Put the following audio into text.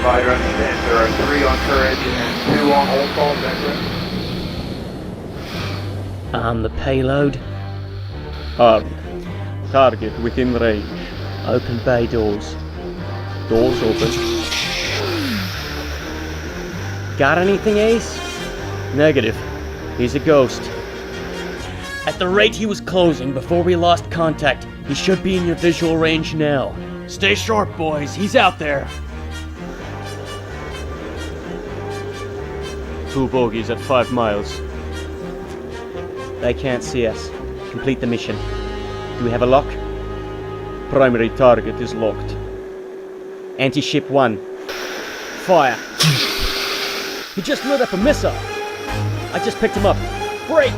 provider understands there are 3 on Courage and 2 on Old Falls Exit. The payload. Armed. Target within range. Open bay doors. Doors open. Got anything, Ace? Negative. He's a ghost. At the rate he was closing before we lost contact, he should be in your visual range now. Stay sharp, boys. He's out there. 2 bogies at 5 miles. They can't see us. Complete the mission. Do we have a lock? Primary target is locked. Anti-ship 1. Fire. He just lit up a missile. I just picked him up. Break!